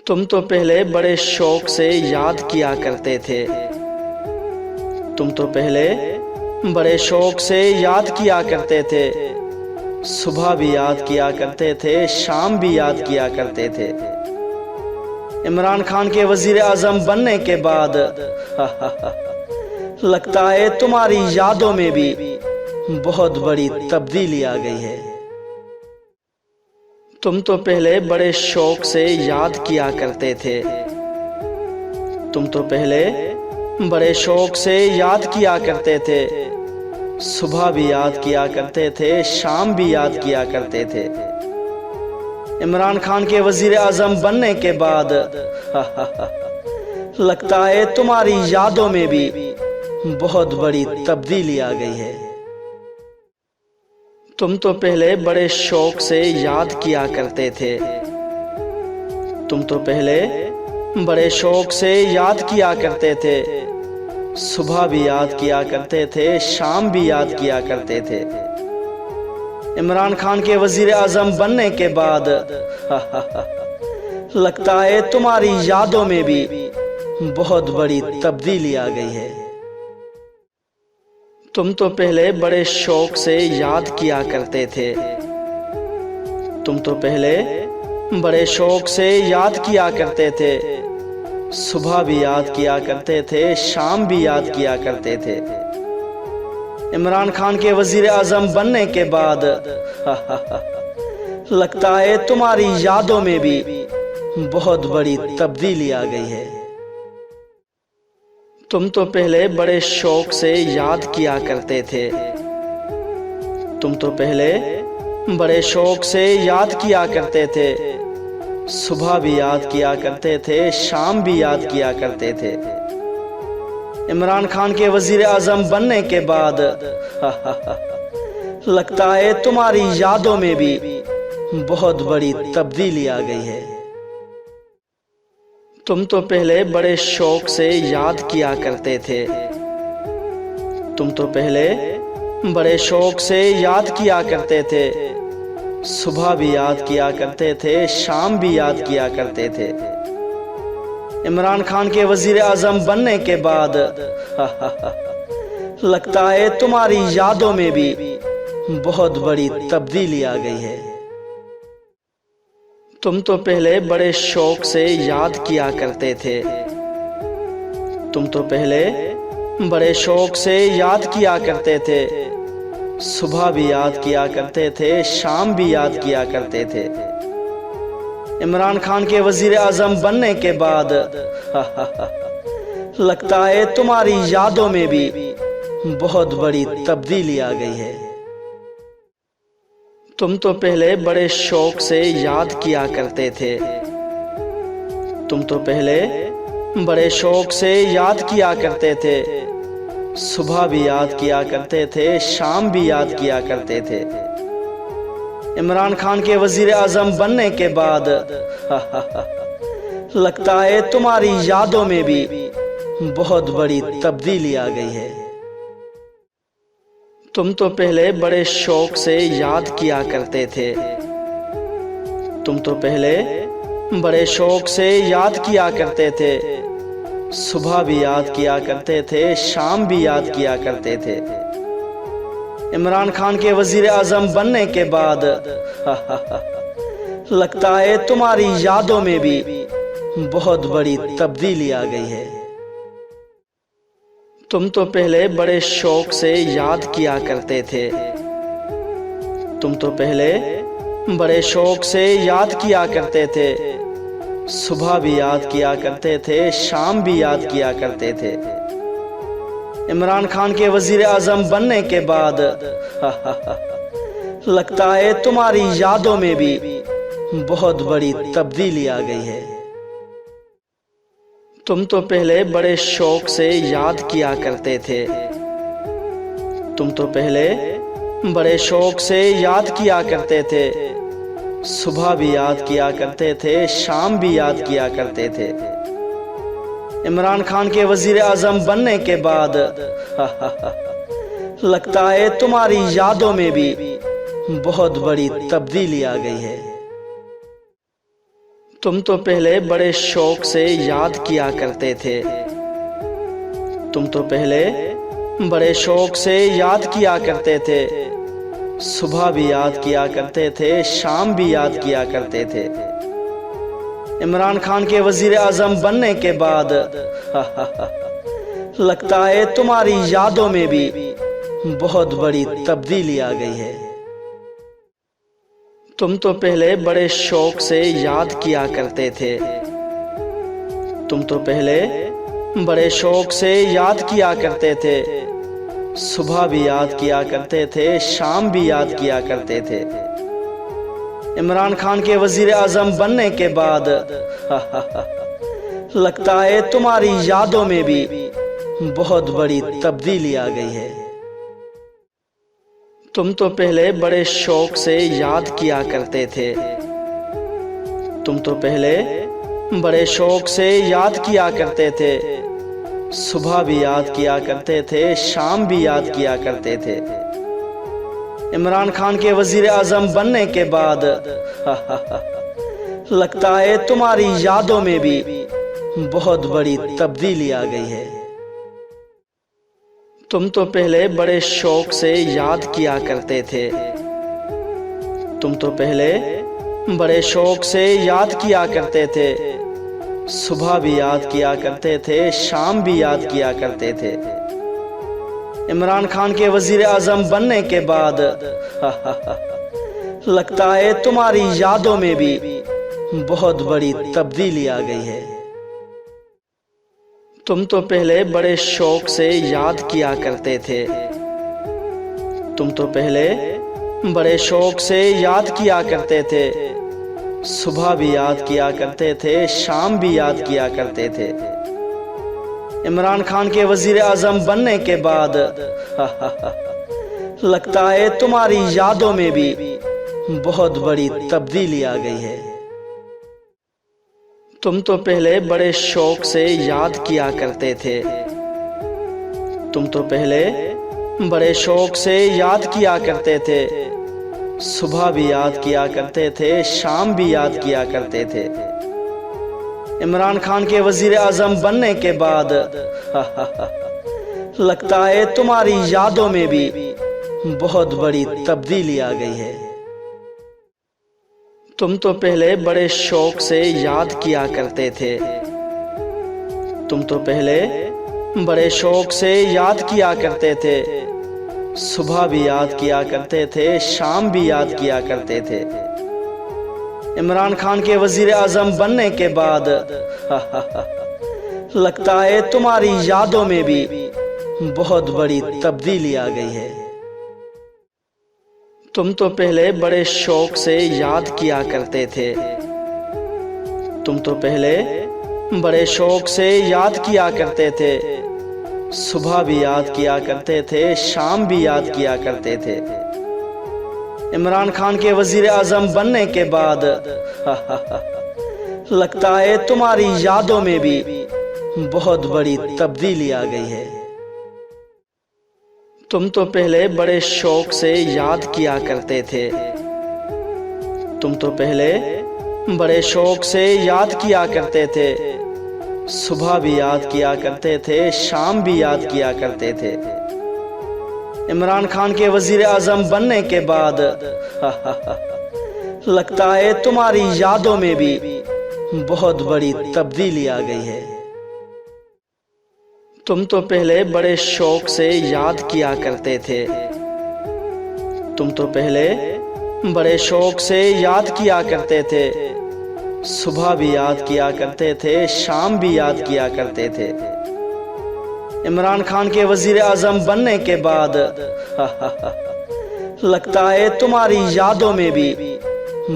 तुम तो पहले बड़े शौक से याद किया करते थे। तुम तो पहले बड़े शौक से याद किया करते थे। सुबह भी याद किया करते थे, शाम भी याद किया करते थे। इमरान खान के वजीर आजम बनने के बाद लगता है तुम्हारी यादों में भी बहुत बड़ी तब्दीली आ गई है। तुम तो पहले बड़े शौक से याद किया करते थे। तुम तो पहले बड़े शौक से याद किया करते थे। सुबह भी याद किया करते थे, शाम भी याद किया करते थे। इमरान खान के वजीर आजम बनने के बाद लगता है तुम्हारी यादों में भी बहुत बड़ी तब्दीली आ गई है। तुम तो पहले बड़े शौक से याद किया करते थे। तुम तो पहले बड़े शौक से याद किया करते थे। सुबह भी याद किया करते थे, शाम भी याद किया करते थे। इमरान खान के वजीर आजम बनने के बाद लगता है तुम्हारी यादों में भी बहुत बड़ी तब्दीली आ गई है। तुम तो पहले बड़े शौक से याद किया करते थे। तुम तो पहले बड़े शौक से याद किया करते थे। सुबह भी याद किया करते थे, शाम भी याद किया करते थे। इमरान खान के वजीर आजम बनने के बाद लगता है तुम्हारी यादों में भी बहुत बड़ी तब्दीली आ गई है। तुम तो पहले बड़े शौक से याद किया करते थे। तुम तो पहले बड़े शौक से याद किया करते थे। सुबह भी याद किया करते थे, शाम भी याद किया करते थे। इमरान खान के वजीर आजम बनने के बाद लगता है तुम्हारी यादों में भी बहुत बड़ी तब्दीली आ गई है। तुम तो पहले बड़े शौक से याद किया करते थे। तुम तो पहले बड़े शौक से याद किया करते थे। सुबह भी याद किया करते थे, शाम भी याद किया करते थे। इमरान खान के वजीर आजम बनने के बाद लगता है तुम्हारी यादों में भी बहुत बड़ी तब्दीली आ गई है। तुम तो पहले बड़े शौक से याद किया करते थे। तुम तो पहले बड़े शौक से याद किया करते थे। सुबह भी याद किया करते थे, शाम भी याद किया करते थे। इमरान खान के वजीर आजम बनने के बाद लगता है तुम्हारी यादों में भी बहुत बड़ी तब्दीली आ गई है। तुम तो पहले बड़े शौक से याद किया करते थे। तुम तो पहले बड़े शौक से याद किया करते थे। सुबह भी याद किया करते थे, शाम भी याद किया करते थे। इमरान खान के वजीर आजम बनने के बाद लगता है तुम्हारी यादों में भी बहुत बड़ी तब्दीली आ गई है। तुम तो पहले बड़े शौक से याद किया करते थे। तुम तो पहले बड़े शौक से याद किया करते थे। सुबह भी याद किया करते थे, शाम भी याद किया करते थे। इमरान खान के वजीर आजम बनने के बाद लगता है तुम्हारी यादों में भी बहुत बड़ी तब्दीली आ गई है। तुम तो पहले बड़े शौक से याद किया करते थे। तुम तो पहले बड़े शौक से याद किया करते थे। सुबह भी याद किया करते थे, शाम भी याद किया करते थे। इमरान खान के वजीर आजम बनने के बाद लगता है तुम्हारी यादों में भी बहुत बड़ी तब्दीली आ गई है। तुम तो पहले बड़े शौक से याद किया करते थे। तुम तो पहले बड़े शौक से याद किया करते थे। सुबह भी याद किया करते थे, शाम भी याद किया करते थे। इमरान खान के वजीर आजम बनने के बाद लगता है तुम्हारी यादों में भी बहुत बड़ी तब्दीली आ गई है। तुम तो पहले बड़े शौक से याद किया करते थे। तुम तो पहले बड़े शौक से याद किया करते थे। सुबह भी याद किया करते थे, शाम भी याद किया करते थे। इमरान खान के वजीर आजम बनने के बाद लगता है तुम्हारी यादों में भी बहुत बड़ी तब्दीली आ गई है। तुम तो पहले बड़े शौक से याद किया करते थे। तुम तो पहले बड़े शौक से याद किया करते थे। सुबह भी याद किया करते थे, शाम भी याद किया करते थे। इमरान खान के वजीर आजम बनने के बाद लगता है तुम्हारी यादों में भी बहुत बड़ी तब्दीली आ गई है। तुम तो पहले बड़े शौक से याद किया करते थे। तुम तो पहले बड़े शौक से याद किया करते थे। सुबह भी याद किया करते थे, शाम भी याद किया करते थे। इमरान खान के वजीर आजम बनने के बाद लगता है तुम्हारी यादों में भी बहुत बड़ी तब्दीली आ गई है। तुम तो पहले बड़े शौक से याद किया करते थे। तुम तो पहले बड़े शौक से याद किया करते थे। सुबह भी याद किया करते थे, शाम भी याद किया करते थे। इमरान खान के वजीर आजम बनने के बाद लगता है तुम्हारी यादों में भी बहुत बड़ी तब्दीली आ गई है। तुम तो पहले बड़े शौक से याद किया करते थे। तुम तो पहले बड़े शौक से याद किया करते थे। सुबह भी याद किया करते थे, शाम भी याद किया करते थे। इमरान खान के वजीर आजम बनने के बाद लगता है तुम्हारी यादों में भी बहुत बड़ी तब्दीली आ गई है। तुम तो पहले बड़े शौक से याद किया करते थे। तुम तो पहले बड़े शौक से याद किया करते थे। सुबह भी याद किया करते थे, शाम भी याद किया करते थे। इमरान खान के वजीर आजम बनने के बाद लगता है तुम्हारी यादों में भी बहुत बड़ी तब्दीली आ गई है। तुम तो पहले बड़े शौक से याद किया करते थे। तुम तो पहले बड़े शौक से याद किया करते थे। सुबह भी याद किया करते थे, शाम भी याद किया करते थे। इमरान खान के वजीर आजम बनने के बाद लगता है तुम्हारी यादों में भी बहुत बड़ी तब्दीली आ गई है। तुम तो पहले बड़े शौक से याद किया करते थे। तुम तो पहले बड़े शौक से याद किया करते थे। सुबह भी याद किया करते थे, शाम भी याद किया करते थे। इमरान खान के वजीर आजम बनने के बाद लगता है तुम्हारी यादों में भी बहुत बड़ी तब्दीली आ गई है। तुम तो पहले बड़े शौक से याद किया करते थे। तुम तो पहले बड़े शौक से याद किया करते थे। सुबह भी याद किया करते थे, शाम भी याद किया करते थे। इमरान खान के वजीर आजम बनने के बाद लगता है तुम्हारी यादों में भी बहुत बड़ी तब्दीली आ गई है। तुम तो पहले बड़े शौक से याद किया करते थे। तुम तो पहले बड़े शौक से याद किया करते थे। सुबह भी याद किया करते थे, शाम भी याद किया करते थे। इमरान खान के वजीर आजम बनने के बाद लगता है तुम्हारी यादों में भी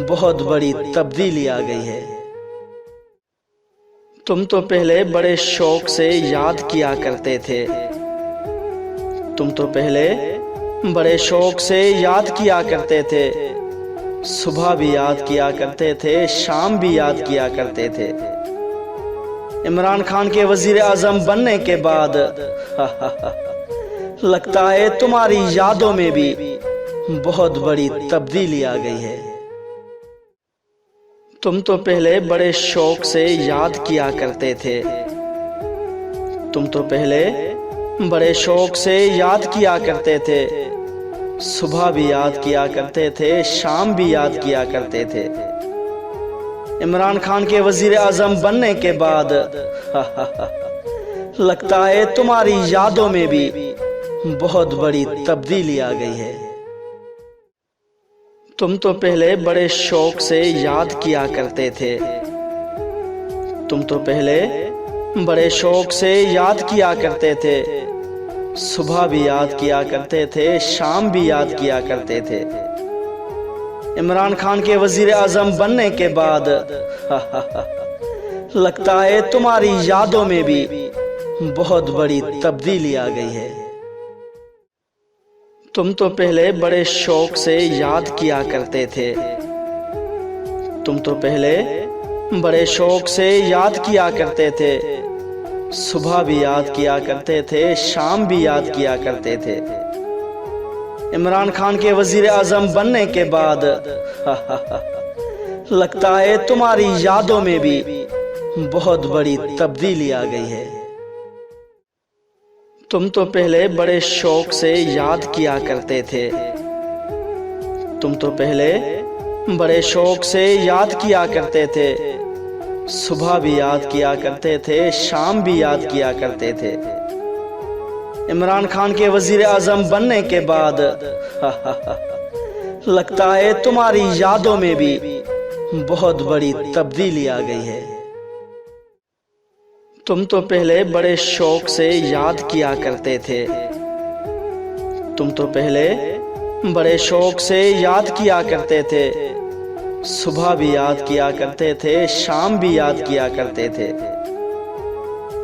बहुत बड़ी तब्दीली आ गई है। तुम तो पहले बड़े शौक से याद किया करते थे। तुम तो पहले बड़े शौक से याद किया करते थे। सुबह भी याद किया करते थे, शाम भी याद किया करते थे। इमरान खान के वजीर आजम बनने के बाद लगता है तुम्हारी यादों में भी बहुत बड़ी तब्दीली आ गई है। तुम तो पहले बड़े शौक से याद किया करते थे। तुम तो पहले बड़े शौक से याद किया करते थे। सुबह भी याद किया करते थे, शाम भी याद किया करते थे। इमरान खान के वजीर आजम बनने के बाद लगता है तुम्हारी यादों में भी बहुत बड़ी तब्दीली आ गई है। तुम तो पहले बड़े शौक से याद किया करते थे। तुम तो पहले बड़े शौक से याद किया करते थे। सुबह भी याद किया करते थे, शाम भी याद किया करते थे। इमरान खान के वजीर आजम बनने के बाद लगता है तुम्हारी यादों में भी बहुत बड़ी तब्दीली आ गई है। तुम तो पहले बड़े शौक से याद किया करते थे। तुम तो पहले बड़े शौक से याद किया करते थे। सुबह भी याद किया करते थे, शाम भी याद किया करते थे। इमरान खान के वजीर आजम बनने के बाद लगता है तुम्हारी यादों में भी बहुत बड़ी तब्दीली आ गई है। तुम तो पहले बड़े शौक से याद किया करते थे। तुम तो पहले बड़े शौक से याद किया करते थे। सुबह भी याद किया करते थे, शाम भी याद किया करते थे। इमरान खान के वजीर आजम बनने के बाद लगता है तुम्हारी यादों में भी बहुत बड़ी तब्दीली आ गई है। तुम तो पहले बड़े शौक से याद किया करते थे। तुम तो पहले बड़े शौक से याद किया करते थे। सुबह भी याद किया करते थे, शाम भी याद किया करते थे।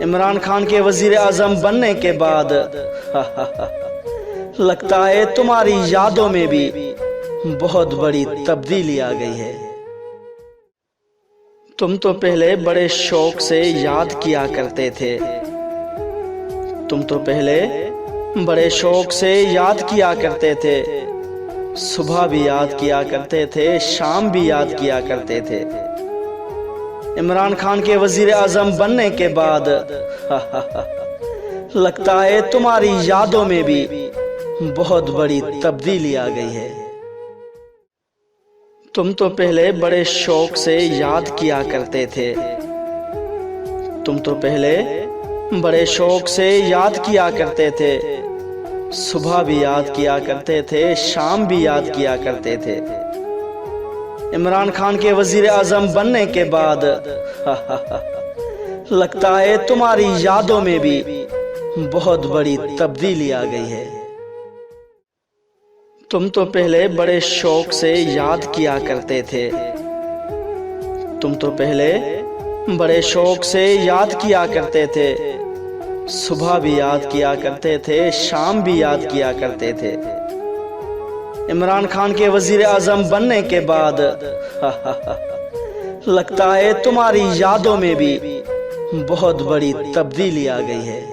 इमरान खान के वजीर आजम बनने के बाद लगता है तुम्हारी यादों में भी बहुत बड़ी तब्दीली आ गई है। तुम तो पहले बड़े शौक से याद किया करते थे। तुम तो पहले बड़े शौक से याद किया करते थे। सुबह भी याद किया करते थे, शाम भी याद किया करते थे। इमरान खान के वजीर आजम बनने के बाद लगता है तुम्हारी यादों में भी बहुत बड़ी तब्दीली आ गई है। तुम तो पहले बड़े शौक से याद किया करते थे। तुम तो पहले बड़े शौक से याद किया करते थे। सुबह भी याद किया करते थे, शाम भी याद किया करते थे। इमरान खान के वजीर आजम बनने के बाद लगता है तुम्हारी यादों में भी बहुत बड़ी तब्दीली आ गई है। तुम तो पहले बड़े शौक से याद किया करते थे। तुम तो पहले बड़े शौक से याद किया करते थे। सुबह भी याद किया करते थे, शाम भी याद किया करते थे। इमरान खान के वजीर आजम बनने के बाद लगता है तुम्हारी यादों में भी बहुत बड़ी तब्दीली आ गई है।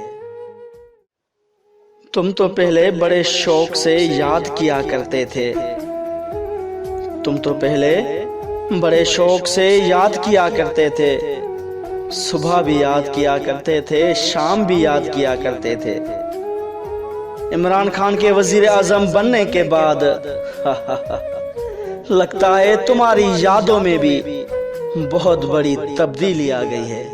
तुम तो पहले बड़े शौक से याद किया करते थे। तुम तो पहले बड़े शौक से याद किया करते थे। सुबह भी याद किया करते थे, शाम भी याद किया करते थे। इमरान खान के वजीर आजम बनने के बाद लगता है तुम्हारी यादों में भी बहुत बड़ी तब्दीली आ गई है।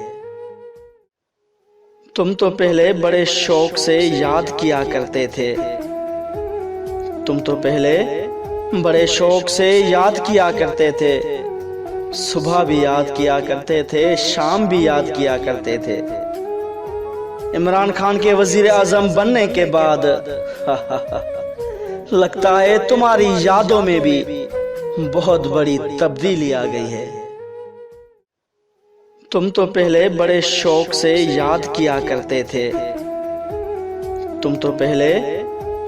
तुम तो पहले बड़े शौक से याद किया करते थे। तुम तो पहले बड़े शौक से याद किया करते थे। सुबह भी याद किया करते थे, शाम भी याद किया करते थे। इमरान खान के वजीर आजम बनने के बाद लगता है तुम्हारी यादों में भी बहुत बड़ी तब्दीली आ गई है। तुम तो पहले बड़े शौक से याद किया करते थे। तुम तो पहले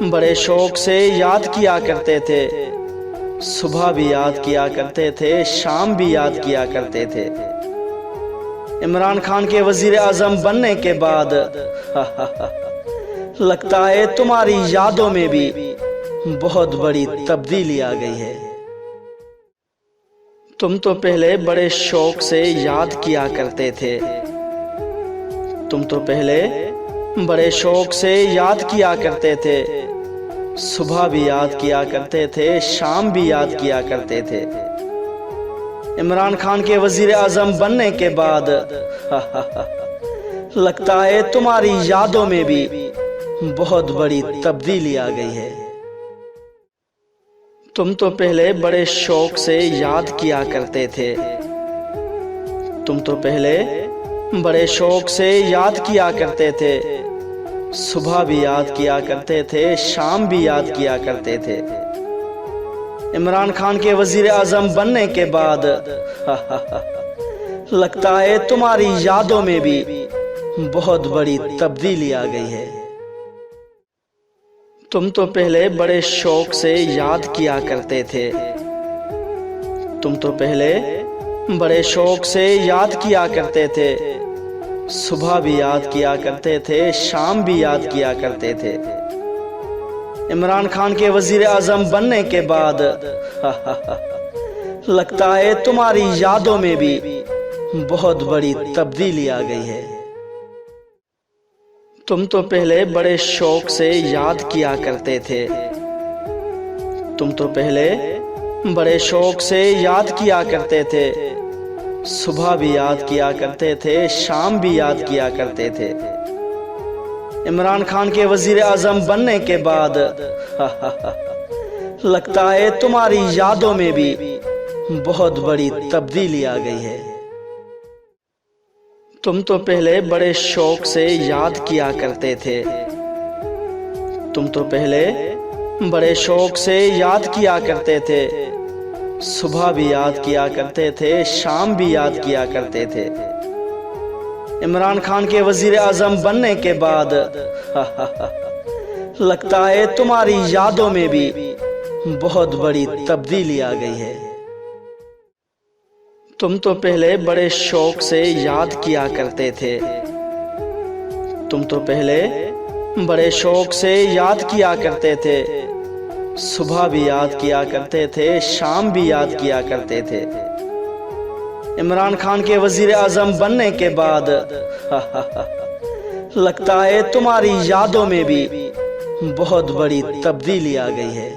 बड़े शौक से याद किया करते थे। सुबह भी याद किया करते थे, शाम भी याद किया करते थे। इमरान खान के वजीर आजम बनने के बाद लगता है तुम्हारी यादों में भी बहुत बड़ी तब्दीली आ गई है। तुम तो पहले बड़े शौक से याद किया करते थे। तुम तो पहले बड़े शौक से याद किया करते थे। सुबह भी याद किया करते थे, शाम भी याद किया करते थे। इमरान खान के वजीर आजम बनने के बाद लगता है तुम्हारी यादों में भी बहुत बड़ी तब्दीली आ गई है। तुम तो पहले बड़े शौक से याद किया करते थे। तुम तो पहले बड़े शौक से याद किया करते थे। सुबह भी याद किया करते थे, शाम भी याद किया करते थे। इमरान खान के वजीर आजम बनने के बाद लगता है तुम्हारी यादों में भी बहुत बड़ी तब्दीली आ गई है। तुम तो पहले बड़े शौक से याद किया करते थे। तुम तो पहले बड़े शौक से याद किया करते थे। सुबह भी याद किया करते थे, शाम भी याद किया करते थे। इमरान खान के वजीर आजम बनने के बाद लगता है तुम्हारी यादों में भी बहुत बड़ी तब्दीली आ गई है। तुम तो पहले बड़े शौक से याद किया करते थे। तुम तो पहले बड़े शौक से याद किया करते थे। सुबह भी याद किया करते थे, शाम भी याद किया करते थे। इमरान खान के वजीर आजम बनने के बाद लगता है तुम्हारी यादों में भी बहुत बड़ी तब्दीली आ गई है। तुम तो पहले बड़े शौक से याद किया करते थे। तुम तो पहले बड़े शौक से याद किया करते थे। सुबह भी याद किया करते थे, शाम भी याद किया करते थे। इमरान खान के वजीर आजम बनने के बाद लगता है तुम्हारी यादों में भी बहुत बड़ी तब्दीली आ गई है। तुम तो पहले बड़े शौक से याद किया करते थे। तुम तो पहले बड़े शौक से याद किया करते थे। सुबह भी याद किया करते थे, शाम भी याद किया करते थे। इमरान खान के वजीर आजम बनने के बाद लगता है तुम्हारी यादों में भी बहुत बड़ी तब्दीली आ गई है।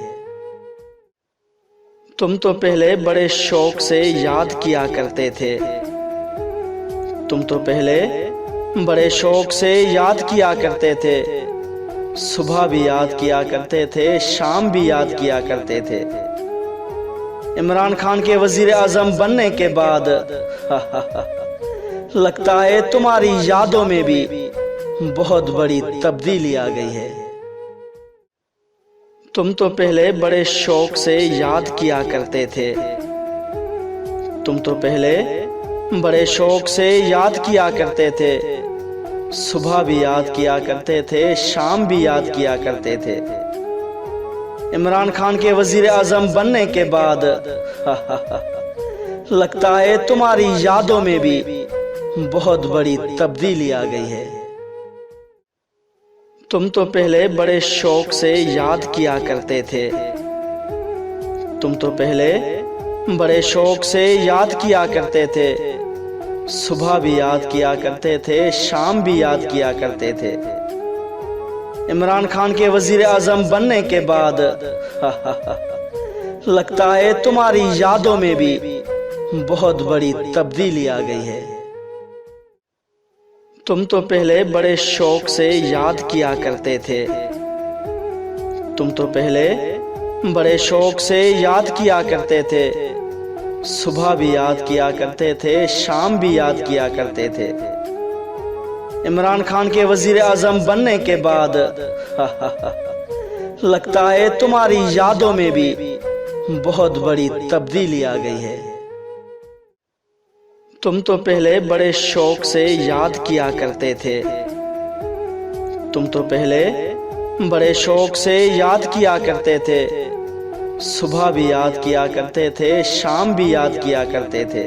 तुम तो पहले बड़े शौक से याद किया करते थे। तुम तो पहले बड़े शौक से याद किया करते थे। सुबह भी याद किया करते थे, शाम भी याद किया करते थे। इमरान खान के वजीर आजम बनने के बाद लगता है तुम्हारी यादों में भी बहुत बड़ी तब्दीली आ गई है। तुम तो पहले बड़े शौक से याद किया करते थे। तुम तो पहले बड़े शौक से याद किया करते थे। सुबह भी याद किया करते थे, शाम भी याद किया करते थे। इमरान खान के वजीर आजम बनने के बाद लगता है तुम्हारी यादों में भी बहुत बड़ी तब्दीली आ गई है। तुम तो पहले बड़े शौक से याद किया करते थे। तुम तो पहले बड़े शौक से याद किया करते थे। सुबह भी याद किया करते थे, शाम भी याद किया करते थे। इमरान खान के वजीर आजम बनने के बाद लगता है तुम्हारी यादों में भी बहुत बड़ी तब्दीली आ गई है। तुम तो पहले बड़े शौक से याद किया करते थे। तुम तो पहले बड़े शौक से याद किया करते थे। सुबह भी याद किया करते थे, शाम भी याद किया करते थे। इमरान खान के वजीर आजम बनने के बाद लगता है तुम्हारी यादों में भी बहुत बड़ी तब्दीली आ गई है। तुम तो पहले बड़े शौक से याद किया करते थे। तुम तो पहले बड़े शौक से याद किया करते थे। सुबह भी याद किया करते थे, शाम भी याद किया करते थे।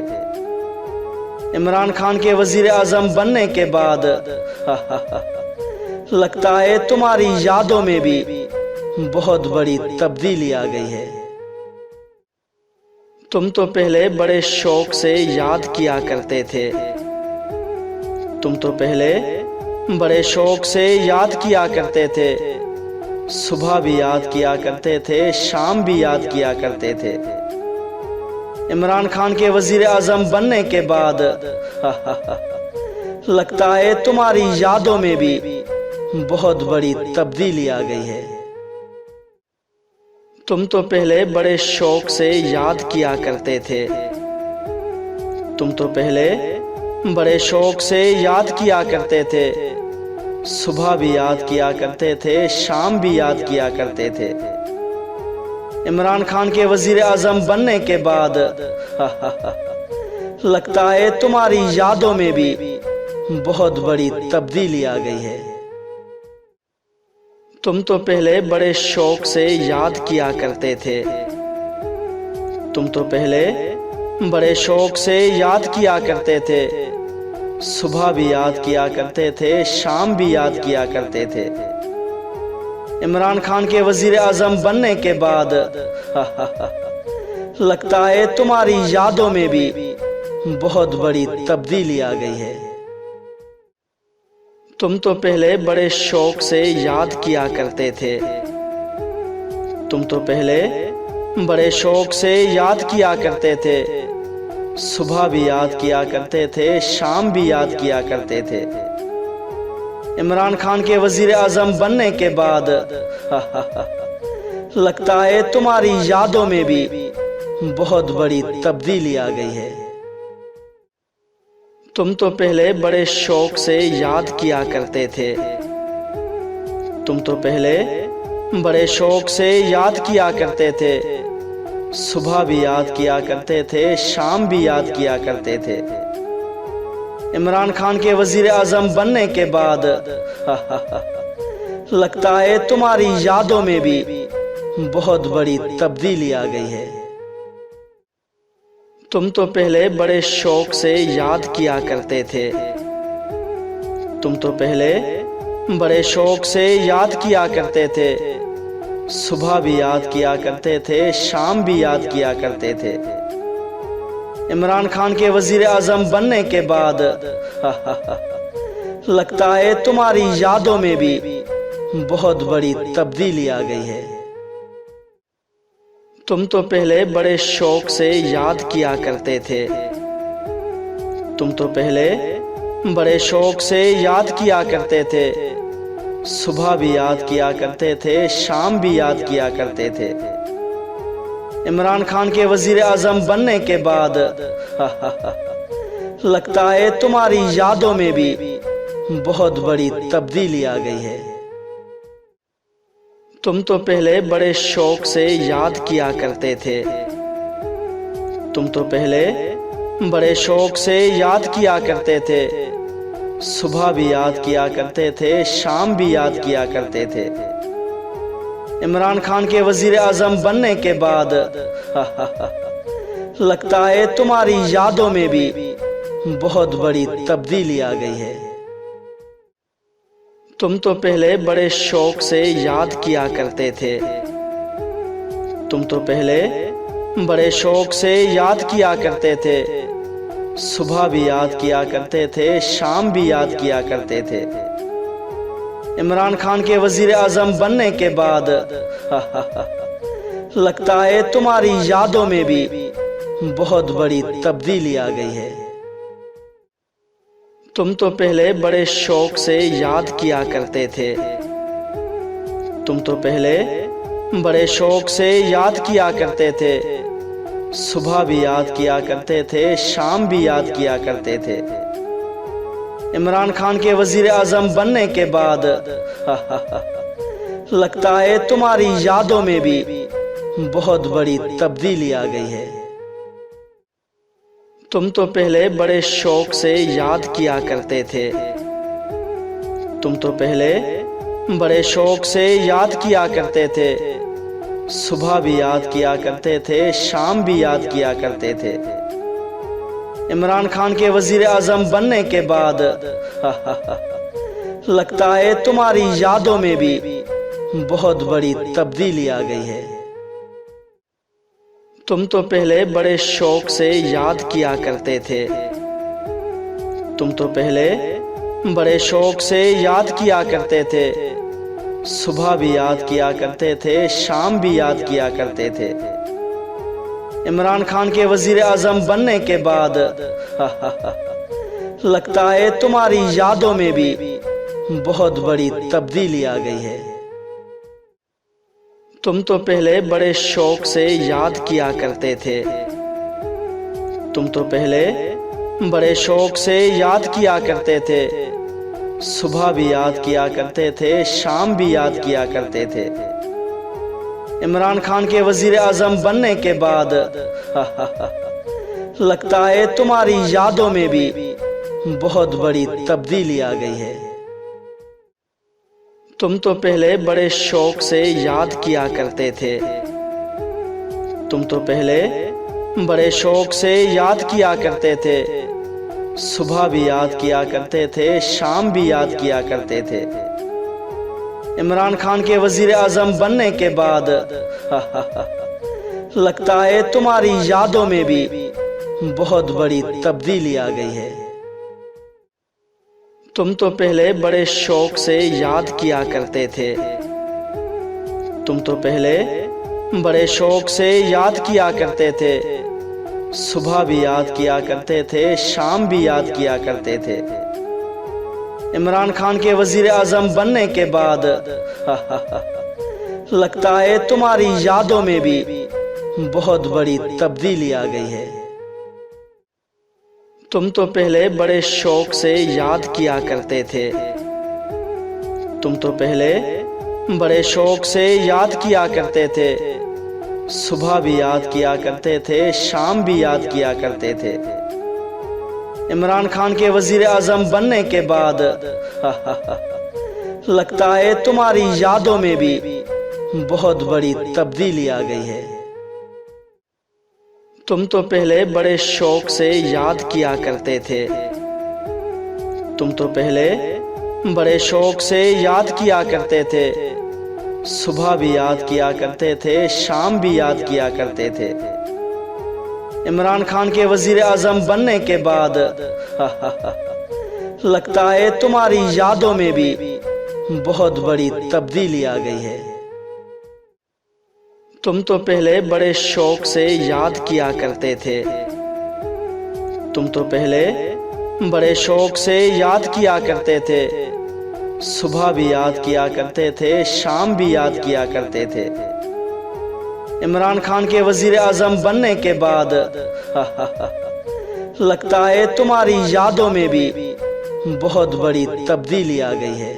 इमरान खान के वजीर आजम बनने के बाद लगता है तुम्हारी यादों में भी बहुत बड़ी तब्दीली आ गई है। तुम तो पहले बड़े शौक से याद किया करते थे। तुम तो पहले बड़े शौक से याद किया करते थे। सुबह भी याद किया करते थे, शाम भी याद किया करते थे। इमरान खान के वजीर आजम बनने के बाद लगता है तुम्हारी यादों में भी बहुत बड़ी तब्दीली आ गई है। तुम तो पहले बड़े शौक से याद किया करते थे। तुम तो पहले बड़े शौक से याद किया करते थे। सुबह भी याद किया करते थे, शाम भी याद किया करते थे। इमरान खान के वजीर आजम बनने के बाद लगता है तुम्हारी यादों में भी बहुत बड़ी तब्दीली आ गई है। तुम तो पहले बड़े शौक से याद किया करते थे। तुम तो पहले बड़े शौक से याद किया करते थे। सुबह भी याद किया करते थे, शाम भी याद किया करते थे। इमरान खान के वजीर आजम बनने के बाद लगता है तुम्हारी यादों में भी बहुत बड़ी तब्दीली आ गई है। तुम तो पहले बड़े शौक से याद किया करते थे। तुम तो पहले बड़े शौक से याद किया करते थे। सुबह भी याद किया करते थे, शाम भी याद किया करते थे। इमरान खान के वजीर आजम बनने के बाद लगता है तुम्हारी यादों में भी बहुत बड़ी तब्दीली आ गई है। तुम तो पहले बड़े शौक से याद किया करते थे। तुम तो पहले बड़े शौक से याद किया करते थे। सुबह भी याद किया करते थे, शाम भी याद किया करते थे। इमरान खान के वजीर आजम बनने के बाद लगता है तुम्हारी यादों में भी बहुत बड़ी तब्दीली आ गई है। तुम तो पहले बड़े शौक से याद किया करते थे। तुम तो पहले बड़े शौक से याद किया करते थे। सुबह भी याद किया करते थे, शाम भी याद किया करते थे। इमरान खान के वजीर आजम बनने के बाद लगता है तुम्हारी यादों में भी बहुत बड़ी तब्दीली आ गई है। तुम तो पहले बड़े शौक से याद किया करते थे। तुम तो पहले बड़े शौक से याद किया करते थे। सुबह भी याद किया करते थे, शाम भी याद किया करते थे। इमरान खान के वजीर आजम बनने के बाद लगता है तुम्हारी यादों में भी बहुत बड़ी तब्दीली आ गई है। तुम तो पहले बड़े शौक से याद किया करते थे। तुम तो पहले बड़े शौक से याद किया करते थे। सुबह भी याद किया करते थे, शाम भी याद किया करते थे। इमरान खान के वजीर आजम बनने के बाद लगता है तुम्हारी यादों में भी बहुत बड़ी तब्दीली आ गई है। तुम तो पहले बड़े शौक से याद किया करते थे। तुम तो पहले बड़े शौक से याद किया करते थे। सुबह भी याद किया करते थे, शाम भी याद किया करते थे। इमरान खान के वजीर आजम बनने के बाद लगता है तुम्हारी यादों में भी बहुत बड़ी तब्दीली आ गई है। तुम तो पहले बड़े शौक से याद किया करते थे। तुम तो पहले बड़े शौक से याद किया करते थे। सुबह भी याद किया करते थे, शाम भी याद किया करते थे। इमरान खान के वजीर आजम बनने के बाद लगता है तुम्हारी यादों में भी बहुत बड़ी तब्दीली आ गई है। तुम तो पहले बड़े शौक से याद किया करते थे। तुम तो पहले बड़े शौक से याद किया करते थे। सुबह भी याद किया करते थे, शाम भी याद किया करते थे। इमरान खान के वजीर आजम बनने के बाद लगता है तुम्हारी यादों में भी बहुत बड़ी तब्दीली आ गई है। तुम तो पहले बड़े शौक से याद किया करते थे। तुम तो पहले बड़े शौक से याद किया करते थे। सुबह भी याद किया करते थे, शाम भी याद किया करते थे। इमरान खान के वजीर आजम बनने के बाद लगता है तुम्हारी यादों में भी बहुत बड़ी तब्दीली आ गई है। तुम तो पहले बड़े शौक से याद किया करते थे। तुम तो पहले बड़े शौक से याद किया करते थे। सुबह भी याद किया करते थे, शाम भी याद किया करते थे। इमरान खान के वजीर आजम बनने के बाद लगता है तुम्हारी यादों में भी बहुत बड़ी तब्दीली आ गई है। तुम तो पहले बड़े शौक से याद किया करते थे। तुम तो पहले बड़े शौक से याद किया करते थे। सुबह भी याद किया करते थे, शाम भी याद किया करते थे। इमरान खान के वजीर आजम बनने के बाद लगता है तुम्हारी यादों में भी बहुत बड़ी तब्दीली आ गई है। तुम तो पहले बड़े शौक से याद किया करते थे। तुम तो पहले बड़े शौक से याद किया करते थे। सुबह भी याद किया करते थे, शाम भी याद किया करते थे। इमरान खान के वजीर आजम बनने के बाद लगता है तुम्हारी यादों में भी बहुत बड़ी तब्दीली आ गई है। तुम तो पहले बड़े शौक से याद किया करते थे। तुम तो पहले बड़े शौक से याद किया करते थे। सुबह भी याद किया करते थे, शाम भी याद किया करते थे। इमरान खान के वजीर आजम बनने के बाद लगता है तुम्हारी यादों में भी बहुत बड़ी तब्दीली आ गई है। तुम तो पहले बड़े शौक से याद किया करते थे। तुम तो पहले बड़े शौक से याद किया करते थे। सुबह भी याद किया करते थे, शाम भी याद किया करते थे। इमरान खान के वजीर आजम बनने के बाद लगता है तुम्हारी यादों में भी बहुत बड़ी तब्दीली आ गई है। तुम तो पहले बड़े शौक से याद किया करते थे। तुम तो पहले बड़े शौक से याद किया करते थे। सुबह भी याद किया करते थे, शाम भी याद किया करते थे। इमरान खान के वजीर आजम बनने के बाद लगता है तुम्हारी यादों में भी बहुत बड़ी तब्दीली आ गई है।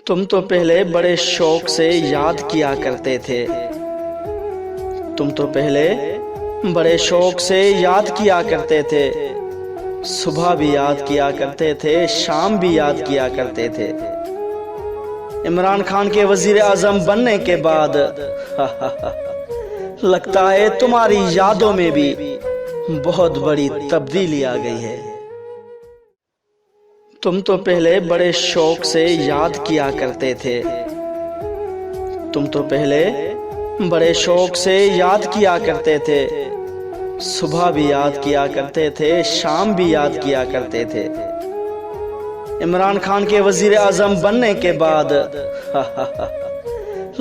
तुम तो पहले बड़े शौक से याद किया करते थे। तुम तो पहले बड़े शौक से याद किया करते थे। सुबह भी याद किया करते थे, शाम भी याद किया करते थे। इमरान खान के वजीर आजम बनने के बाद लगता है तुम्हारी यादों में भी बहुत बड़ी तब्दीली आ गई है। तुम तो पहले बड़े शौक से याद किया करते थे। तुम तो पहले बड़े शौक से याद किया करते थे। सुबह भी याद किया करते थे, शाम भी याद किया करते थे। इमरान खान के वजीर आजम बनने के बाद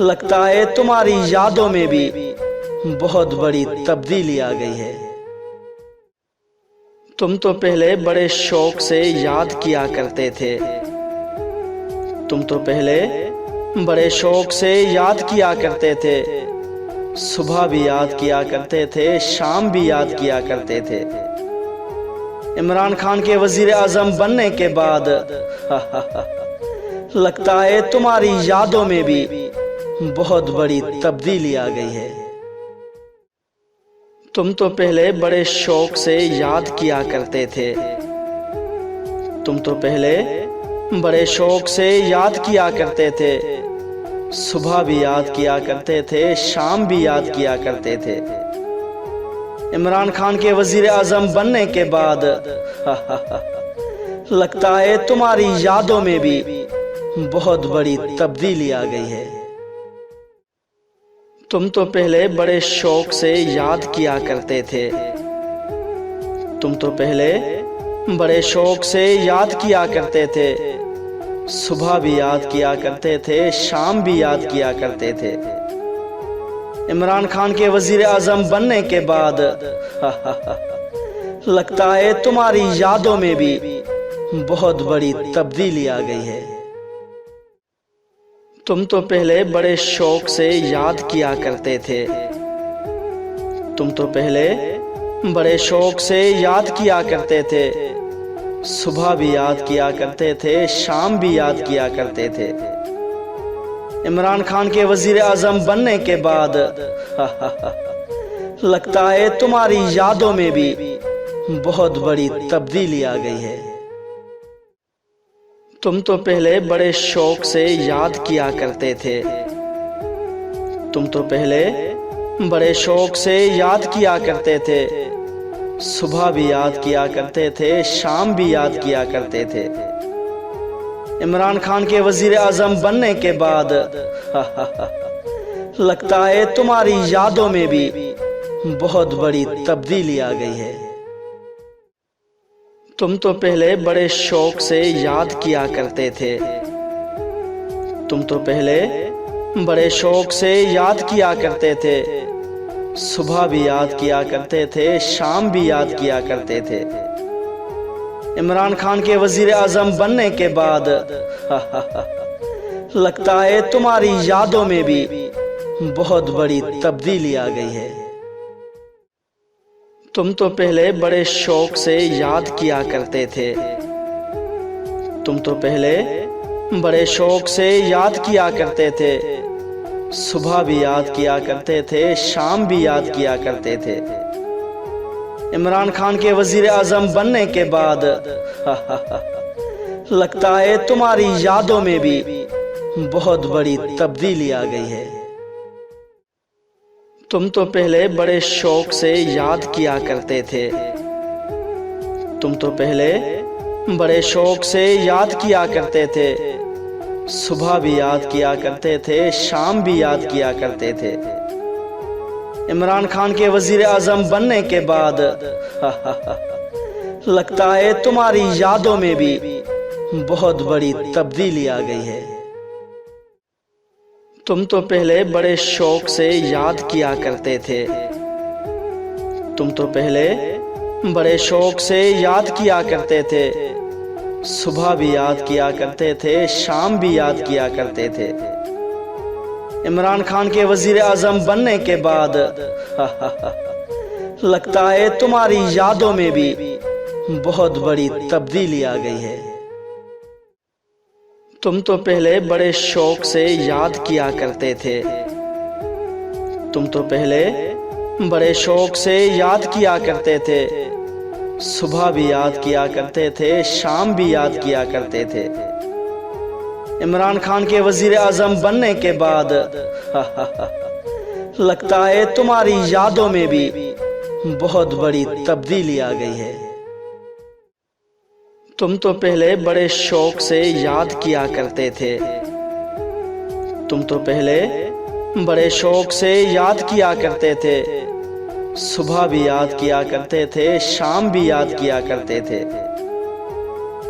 लगता है तुम्हारी यादों में भी बहुत बड़ी तब्दीली आ गई है। तुम तो पहले बड़े शौक से याद किया करते थे। तुम तो पहले बड़े शौक से याद किया करते थे। सुबह भी याद किया करते थे, शाम भी याद किया करते थे। इमरान खान के वजीर आजम बनने के बाद लगता है तुम्हारी यादों में भी बहुत बड़ी तब्दीली आ गई है। तुम तो पहले बड़े शौक से याद किया करते थे। तुम तो पहले बड़े शौक से याद किया करते थे। सुबह भी याद किया करते थे, शाम भी याद किया करते थे। इमरान खान के वजीर आजम बनने के बाद लगता है तुम्हारी यादों में भी बहुत बड़ी तब्दीली आ गई है। तुम तो पहले बड़े शौक से याद किया करते थे। तुम तो पहले बड़े शौक से याद किया करते थे। सुबह भी याद किया करते थे, शाम भी याद किया करते थे। इमरान खान के वजीर आजम बनने के बाद लगता है तुम्हारी यादों में भी बहुत बड़ी तब्दीली आ गई है। तुम तो पहले बड़े शौक से याद किया करते थे। तुम तो पहले बड़े शौक से याद किया करते थे। सुबह भी याद किया करते थे, शाम भी याद किया करते थे। इमरान खान के वजीर आजम बनने के बाद लगता है तुम्हारी यादों में भी बहुत बड़ी तब्दीली आ गई है। तुम तो पहले बड़े शौक से याद किया करते थे। तुम तो पहले बड़े शौक से याद किया करते थे। सुबह भी याद किया करते थे, शाम भी याद किया करते थे। इमरान खान के वजीर आजम बनने के बाद लगता है तुम्हारी यादों में भी बहुत बड़ी तब्दीली आ गई है। तुम तो पहले बड़े शौक से याद किया करते थे। तुम तो पहले बड़े शौक से याद किया करते थे। सुबह भी याद किया करते थे, शाम भी याद किया करते थे। इमरान खान के वजीर आजम बनने के बाद लगता है तुम्हारी यादों में भी बहुत बड़ी तब्दीली आ गई है। तुम तो पहले बड़े शौक से याद किया करते थे। तुम तो पहले बड़े शौक से याद किया करते थे। सुबह भी याद किया करते थे, शाम भी याद किया करते थे। इमरान खान के वजीर आजम बनने के बाद लगता है तुम्हारी यादों में भी बहुत बड़ी तब्दीली आ गई है। तुम तो पहले बड़े शौक से याद किया करते थे। तुम तो पहले बड़े शौक से याद किया करते थे। सुबह भी याद किया करते थे, शाम भी याद किया करते थे। इमरान खान के वजीर आजम बनने के बाद लगता है तुम्हारी यादों में भी बहुत बड़ी तब्दीली आ गई है। तुम तो पहले बड़े शौक से याद किया करते थे। तुम तो पहले बड़े शौक से याद किया करते थे। सुबह भी याद किया करते थे, शाम भी याद किया करते थे। इमरान खान के वजीर आजम बनने के बाद लगता है तुम्हारी यादों में भी बहुत बड़ी तब्दीली आ गई है। तुम तो पहले बड़े शौक से याद किया करते थे। तुम तो पहले बड़े शौक से याद किया करते थे। सुबह भी याद किया करते थे, शाम भी याद किया करते थे। इमरान खान के वजीर आजम बनने के बाद लगता है तुम्हारी यादों में भी बहुत बड़ी तब्दीली आ गई है। तुम तो पहले बड़े शौक से याद किया करते थे। तुम तो पहले बड़े शौक से याद किया करते थे। सुबह भी याद किया करते थे, शाम भी याद किया करते थे।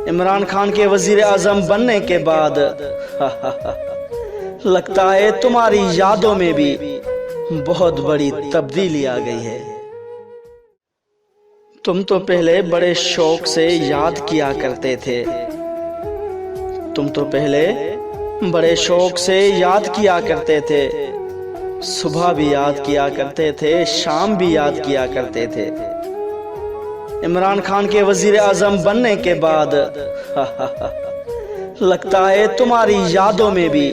इमरान खान के वजीर आजम बनने के बाद लगता है तुम्हारी यादों में भी बहुत बड़ी तब्दीली आ गई है। तुम तो पहले बड़े शौक से याद किया करते थे। तुम तो पहले बड़े शौक से याद किया करते थे। सुबह भी याद किया करते थे, शाम भी याद किया करते थे। इमरान खान के वजीर आजम बनने के बाद लगता है तुम्हारी यादों में भी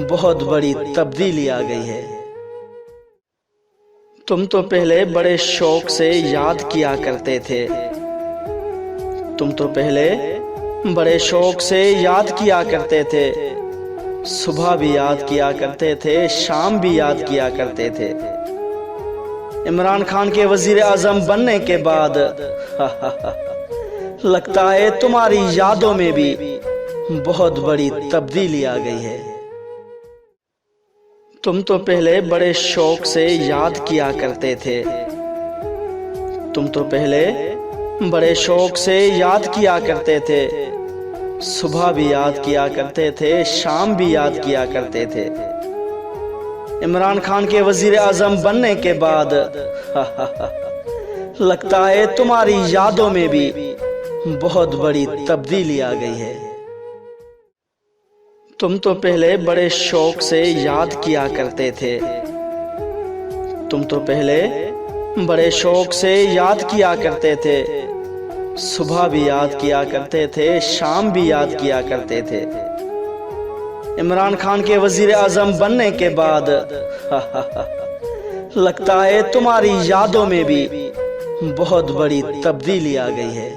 बहुत बड़ी तब्दीली आ गई है। तुम तो पहले बड़े शौक से याद किया करते थे। तुम तो पहले बड़े शौक से याद किया करते थे। सुबह भी याद किया करते थे, शाम भी याद किया करते थे। इमरान खान के वजीर आजम बनने के बाद लगता है तुम्हारी यादों में भी बहुत बड़ी तब्दीली आ गई है। तुम तो पहले बड़े शौक से याद किया करते थे। तुम तो पहले बड़े शौक से याद किया करते थे। सुबह भी याद किया करते थे, शाम भी याद किया करते थे। इमरान खान के वजीर आजम बनने के बाद लगता है तुम्हारी यादों में भी बहुत बड़ी तब्दीली आ गई है। तुम तो पहले बड़े शौक से याद किया करते थे। तुम तो पहले बड़े शौक से याद किया करते थे। सुबह भी याद किया करते थे, शाम भी याद किया करते थे। इमरान खान के वजीर आजम बनने के बाद लगता है तुम्हारी यादों में भी बहुत बड़ी तब्दीली आ गई है।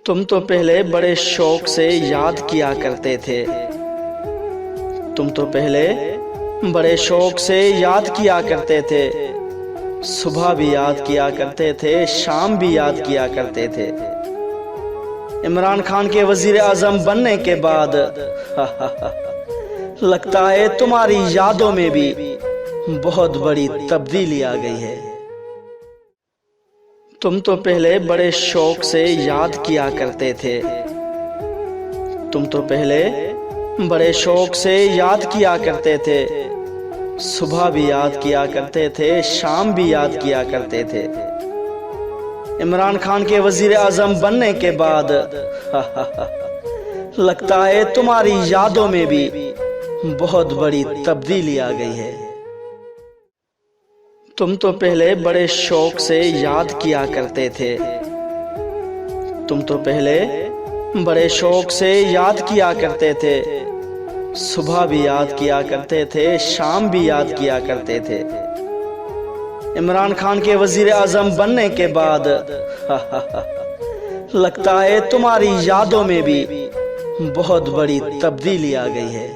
तुम तो पहले बड़े शौक से याद किया करते थे। तुम तो पहले बड़े शौक से याद किया करते थे। सुबह भी याद किया करते थे, शाम भी याद किया करते थे। इमरान खान के वजीर आजम बनने के बाद लगता है तुम्हारी यादों में भी बहुत बड़ी तब्दीली आ गई है। तुम तो पहले बड़े शौक से याद किया करते थे। तुम तो पहले बड़े शौक से याद किया करते थे। सुबह भी याद किया करते थे, शाम भी याद किया करते थे। इमरान खान के वजीर आजम बनने के बाद लगता है तुम्हारी यादों में भी बहुत बड़ी तब्दीली आ गई है। तुम तो पहले बड़े शौक से याद किया करते थे। तुम तो पहले बड़े शौक से याद किया करते थे। सुबह भी याद किया करते थे, शाम भी याद किया करते थे। इमरान खान के वजीर आजम बनने के बाद लगता है तुम्हारी यादों में भी बहुत बड़ी तब्दीली आ गई है।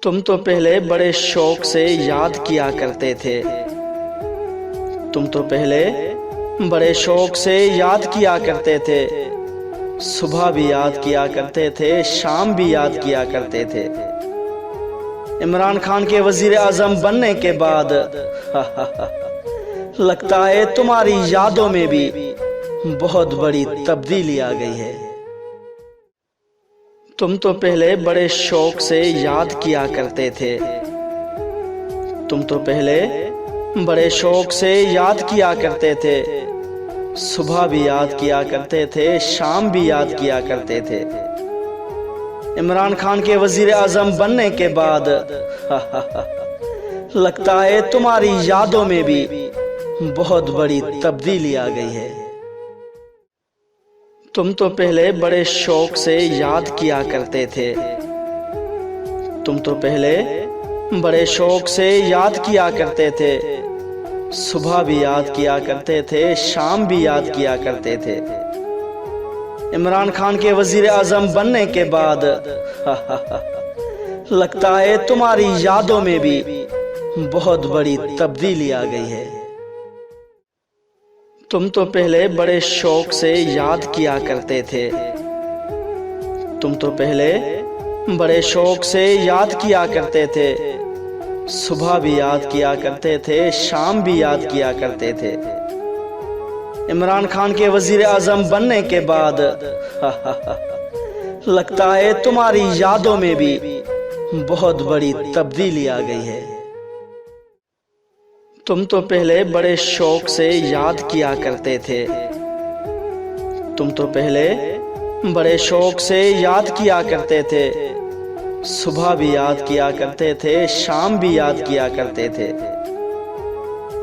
तुम तो पहले बड़े शौक से याद किया करते थे। तुम तो पहले बड़े शौक से याद किया करते थे। सुबह भी याद किया करते थे, शाम भी याद किया करते थे। इमरान खान के वजीर आजम बनने के बाद लगता है तुम्हारी यादों में भी बहुत बड़ी तब्दीली आ गई है। तुम तो पहले बड़े शौक से याद किया करते थे। तुम तो पहले बड़े शौक से याद किया करते थे। सुबह भी याद किया करते थे, शाम भी याद किया करते थे। इमरान खान के वजीर आजम बनने के बाद लगता है तुम्हारी यादों में भी बहुत बड़ी तब्दीली आ गई है। तुम तो पहले बड़े शौक से याद किया करते थे। तुम तो पहले बड़े शौक से याद किया करते थे। सुबह भी याद किया करते थे, शाम भी याद किया करते थे। इमरान खान के वजीर आजम बनने के बाद लगता है तुम्हारी यादों में भी बहुत बड़ी तब्दीली आ गई है। तुम तो पहले बड़े शौक से याद किया करते थे। तुम तो पहले बड़े शौक से याद किया करते थे। सुबह भी याद किया करते थे, शाम भी याद किया करते थे। इमरान खान के वजीर आजम बनने के बाद लगता है तुम्हारी यादों में भी बहुत बड़ी तब्दीली आ गई है। तुम तो पहले बड़े शौक से याद किया करते थे। तुम तो पहले बड़े शौक से याद किया करते थे। सुबह भी याद किया करते थे, शाम भी याद किया करते थे।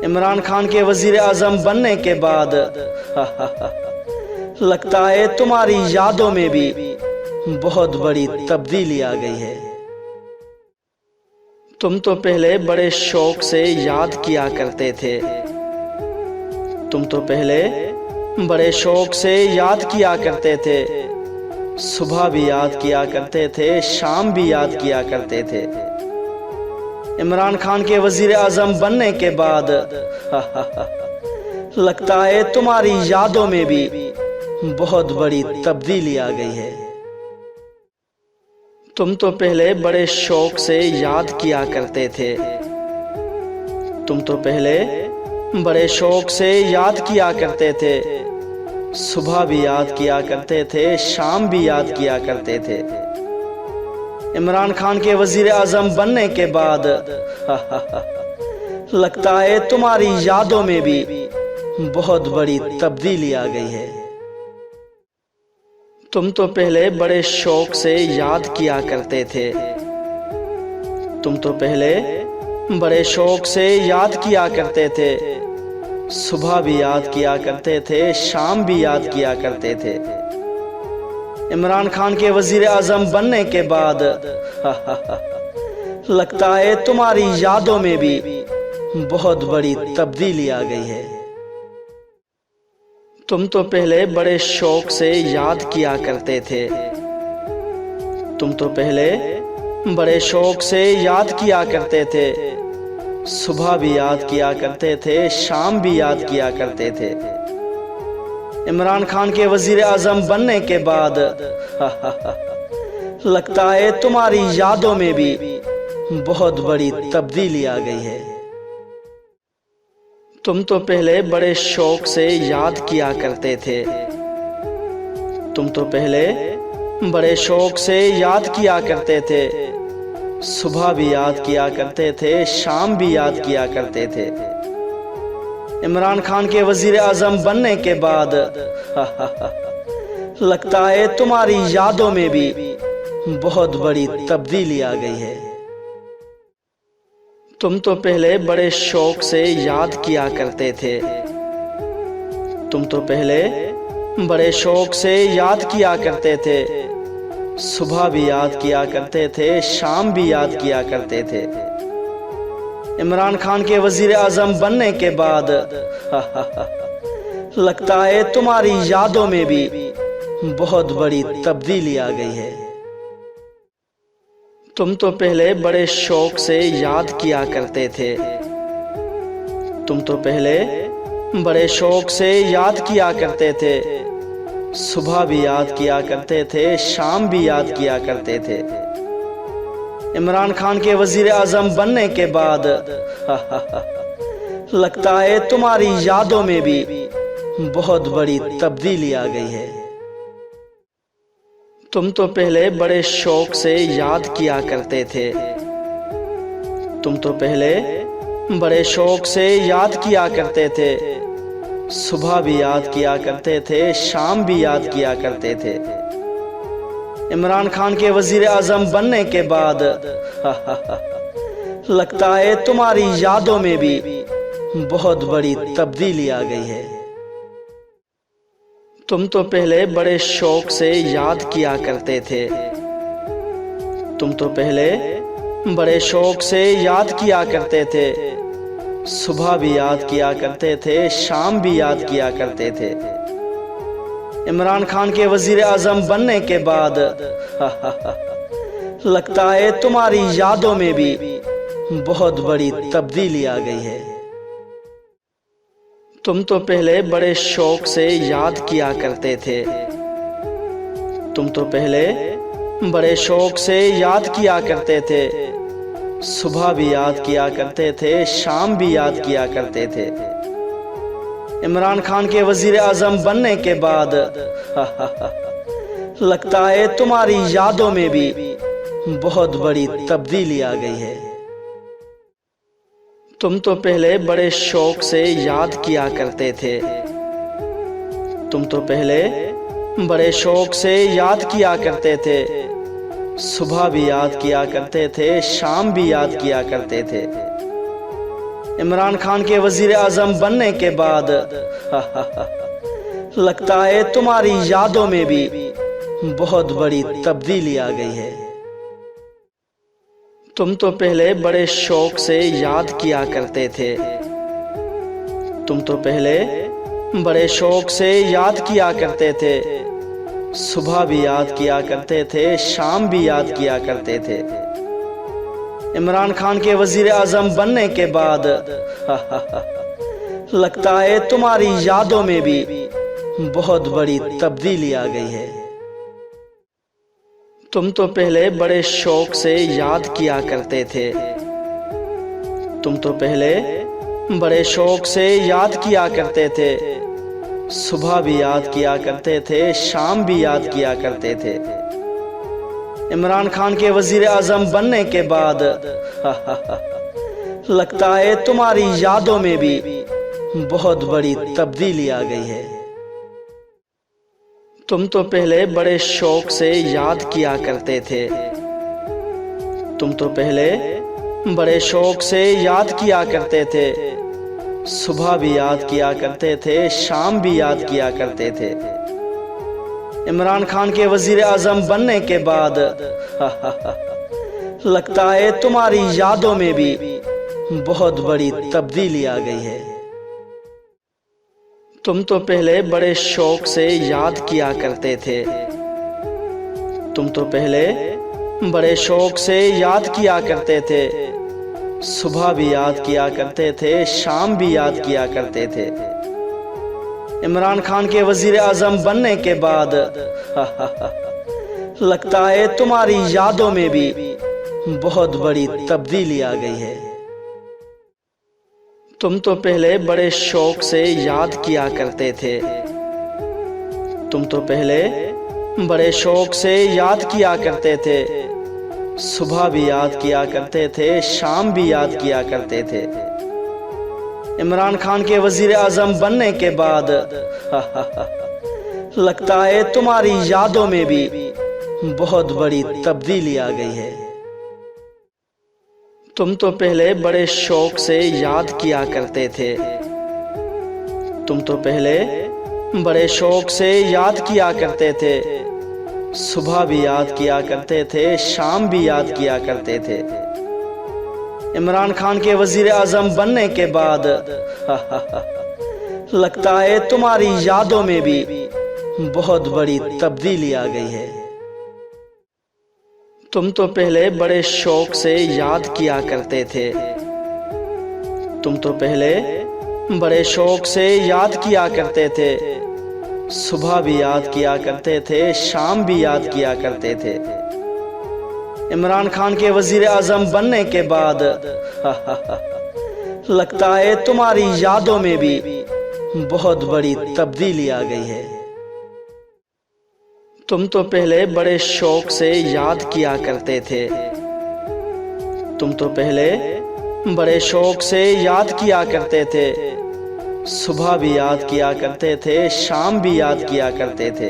इमरान खान के वजीर आजम बनने के बाद लगता है तुम्हारी यादों में भी बहुत बड़ी तब्दीली आ गई है। तुम तो पहले बड़े शौक से याद किया करते थे। तुम तो पहले बड़े शौक से याद किया करते थे। सुबह भी याद किया करते थे, शाम भी याद किया करते थे। इमरान खान के वजीर आजम बनने के बाद लगता है तुम्हारी यादों में भी बहुत बड़ी तब्दीली आ गई है। तुम तो पहले बड़े शौक से याद किया करते थे। तुम तो पहले बड़े शौक से याद किया करते थे। सुबह भी याद किया करते थे, शाम भी याद किया करते थे। इमरान खान के वजीर आजम बनने के बाद लगता है तुम्हारी यादों में भी बहुत बड़ी तब्दीली आ गई है। तुम तो पहले बड़े शौक से याद किया करते थे। तुम तो पहले बड़े शौक से याद किया करते थे। सुबह भी याद किया करते थे, शाम भी याद किया करते थे। इमरान खान के वजीर आजम बनने के बाद लगता है तुम्हारी यादों में भी बहुत बड़ी तब्दीली आ गई है। तुम तो पहले बड़े शौक से याद किया करते थे। तुम तो पहले बड़े शौक से याद किया करते थे। सुबह भी याद किया करते थे, शाम भी याद किया करते थे। इमरान खान के वजीर आजम बनने के बाद लगता है तुम्हारी यादों में भी बहुत बड़ी तब्दीली आ गई है। तुम तो पहले बड़े शौक से याद किया करते थे। तुम तो पहले बड़े शौक से याद किया करते थे। सुबह भी याद किया करते थे, शाम भी याद किया करते थे। इमरान खान के वजीर आजम बनने के बाद लगता है तुम्हारी यादों में भी बहुत बड़ी तब्दीली आ गई है। तुम तो पहले बड़े शौक से याद किया करते थे। तुम तो पहले बड़े शौक से याद किया करते थे। सुबह भी याद किया करते थे, शाम भी याद किया करते थे। इमरान खान के वजीर आजम बनने के बाद लगता है तुम्हारी यादों में भी बहुत बड़ी तब्दीली आ गई है। तुम तो पहले बड़े शौक से याद किया करते थे। तुम तो पहले बड़े शौक से याद किया करते थे। सुबह भी याद किया करते थे, शाम भी याद किया करते थे। इमरान खान के वजीर आजम बनने के बाद लगता है तुम्हारी यादों में भी बहुत बड़ी तब्दीली आ गई है। तुम तो पहले बड़े शौक से याद किया करते थे। तुम तो पहले बड़े शौक से याद किया करते थे। सुबह भी याद किया करते थे, शाम भी याद किया करते थे। इमरान खान के वजीर आजम बनने के बाद लगता है तुम्हारी यादों में भी बहुत बड़ी तब्दीली आ गई है। तुम तो पहले बड़े शौक से याद किया करते थे। तुम तो पहले बड़े शौक से याद किया करते थे। सुबह भी याद किया करते थे, शाम भी याद किया करते थे। इमरान खान के वजीर आजम बनने के बाद लगता है तुम्हारी यादों में भी बहुत बड़ी तब्दीली आ गई है। तुम तो पहले बड़े शौक से याद किया करते थे। तुम तो पहले बड़े शौक से याद किया करते थे। सुबह भी याद किया करते थे, शाम भी याद किया करते थे। इमरान खान के वजीर आजम बनने के बाद लगता है तुम्हारी यादों में भी बहुत बड़ी तब्दीली आ गई है। तुम तो पहले बड़े शौक से याद किया करते थे। तुम तो पहले बड़े शौक से याद किया करते थे। सुबह भी याद किया करते थे, शाम भी याद किया करते थे। इमरान खान के वजीर आजम बनने के बाद लगता है तुम्हारी यादों में भी बहुत बड़ी तब्दीली आ गई है। तुम तो पहले बड़े शौक से याद किया करते थे। तुम तो पहले बड़े शौक से याद किया करते थे। सुबह भी याद किया करते थे, शाम भी याद किया करते थे। इमरान खान के वजीर आजम बनने के बाद लगता है तुम्हारी यादों में भी बहुत बड़ी तब्दीली आ गई है। तुम तो पहले बड़े शौक से याद किया करते थे। तुम तो पहले बड़े शौक से याद किया करते थे। सुबह भी याद किया करते थे, शाम भी याद किया करते थे। इमरान खान के वजीर आजम बनने के बाद लगता है तुम्हारी यादों में भी बहुत बड़ी तब्दीली आ गई है। तुम तो पहले बड़े शौक से याद किया करते थे। तुम तो पहले बड़े शौक से याद किया करते थे। सुबह भी याद किया करते थे, शाम भी याद किया करते थे। इमरान खान के वजीर आजम बनने के बाद लगता है तुम्हारी यादों में भी बहुत बड़ी तब्दीली आ गई है। तुम तो पहले बड़े शौक से याद किया करते थे। तुम तो पहले बड़े शौक से याद किया करते थे। सुबह भी याद किया करते थे, शाम भी याद किया करते थे। इमरान खान के वजीर आजम बनने के बाद लगता है तुम्हारी यादों में भी बहुत बड़ी तब्दीली आ गई है। तुम तो पहले बड़े शौक से याद किया करते थे। तुम तो पहले बड़े शौक से याद किया करते थे। सुबह भी याद किया करते थे, शाम भी याद किया करते थे। इमरान खान के वजीर आजम बनने के बाद लगता है तुम्हारी यादों में भी बहुत बड़ी तब्दीली आ गई है। तुम तो पहले बड़े शौक से याद किया करते थे। तुम तो पहले बड़े शौक से याद किया करते थे। सुबह भी याद किया करते थे, शाम भी याद किया करते थे। इमरान खान के वजीर आजम बनने के बाद लगता है तुम्हारी यादों में भी बहुत बड़ी तब्दीली आ गई है। तुम तो पहले बड़े शौक से याद किया करते थे। तुम तो पहले बड़े शौक से याद किया करते थे। सुबह भी याद किया करते थे, शाम भी याद किया करते थे। इमरान खान के वजीर आजम बनने के बाद लगता है तुम्हारी यादों में भी बहुत बड़ी तब्दीली आ गई है। तुम तो पहले बड़े शौक से याद किया करते थे। तुम तो पहले बड़े शौक से याद किया करते थे। सुबह भी याद किया करते थे, शाम भी याद किया करते थे।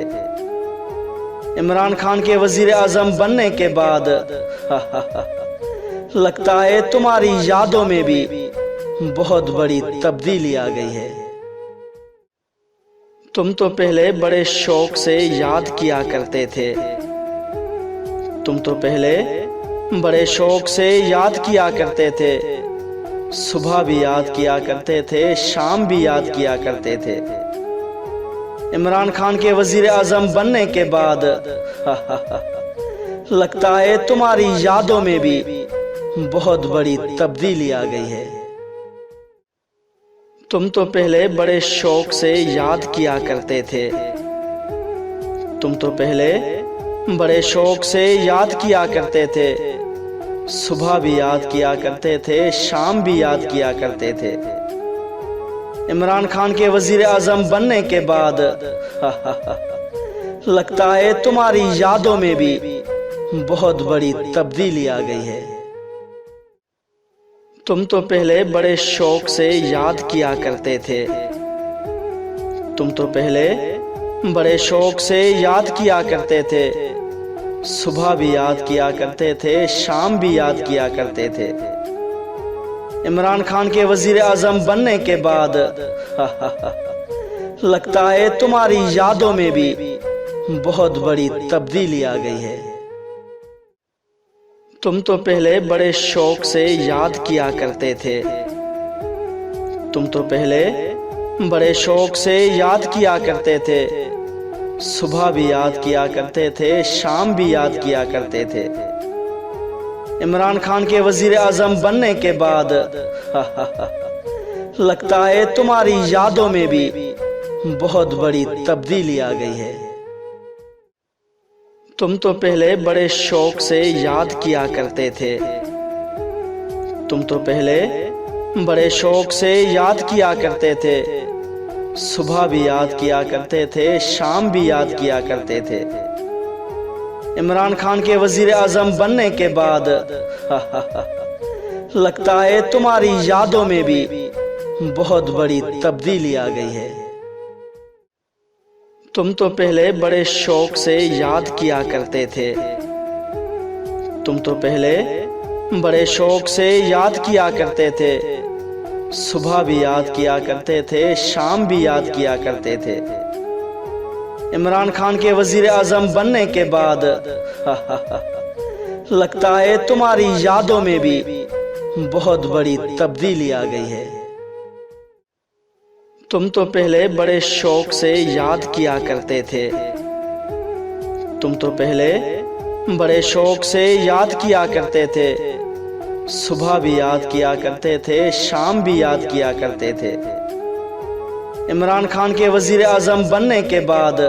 इमरान खान के वजीर आजम बनने के बाद लगता है तुम्हारी यादों में भी बहुत बड़ी तब्दीली आ गई है। तुम तो पहले बड़े शौक से याद किया करते थे। तुम तो पहले बड़े शौक से याद किया करते थे। सुबह भी याद किया करते थे, शाम भी याद किया करते थे। इमरान खान के वजीर आजम बनने के बाद लगता है तुम्हारी यादों में भी बहुत बड़ी तब्दीली आ गई है। तुम तो पहले बड़े शौक से याद किया करते थे। तुम तो पहले बड़े शौक से याद किया करते थे। सुबह भी याद किया करते थे, शाम भी याद किया करते थे। इमरान खान के वजीर आजम बनने के बाद लगता है तुम्हारी यादों में भी बहुत बड़ी तब्दीली आ गई है। तुम तो पहले बड़े शौक से याद किया करते थे। तुम तो पहले बड़े शौक से याद किया करते थे। सुबह भी याद किया करते थे, शाम भी याद किया करते थे। इमरान खान के वजीर आजम बनने के बाद लगता है तुम्हारी यादों में भी बहुत बड़ी तब्दीली आ गई है। तुम तो पहले बड़े शौक से याद किया करते थे। तुम तो पहले बड़े शौक से याद किया करते थे। सुबह भी याद किया करते थे, शाम भी याद किया करते थे। इमरान खान के वजीर आजम बनने के बाद लगता है तुम्हारी यादों में भी बहुत बड़ी तब्दीली आ गई है। तुम तो पहले बड़े शौक से याद किया करते थे। तुम तो पहले बड़े शौक से याद किया करते थे। सुबह भी याद किया करते थे, शाम भी याद किया करते थे। इमरान खान के वजीर आजम बनने के बाद लगता है तुम्हारी यादों में भी बहुत बड़ी तब्दीली आ गई है। तुम तो पहले बड़े शौक से याद किया करते थे। तुम तो पहले बड़े शौक से याद किया करते थे। सुबह भी याद किया करते थे, शाम भी याद किया करते थे। इमरान खान के वजीर आजम बनने के बाद लगता है तुम्हारी यादों में भी बहुत बड़ी तब्दीली आ गई है। तुम तो पहले बड़े शौक से याद किया करते थे। तुम तो पहले बड़े शौक से याद किया करते थे। सुबह भी याद किया करते थे, शाम भी याद किया करते थे। इमरान खान के वजीर आजम बनने के बाद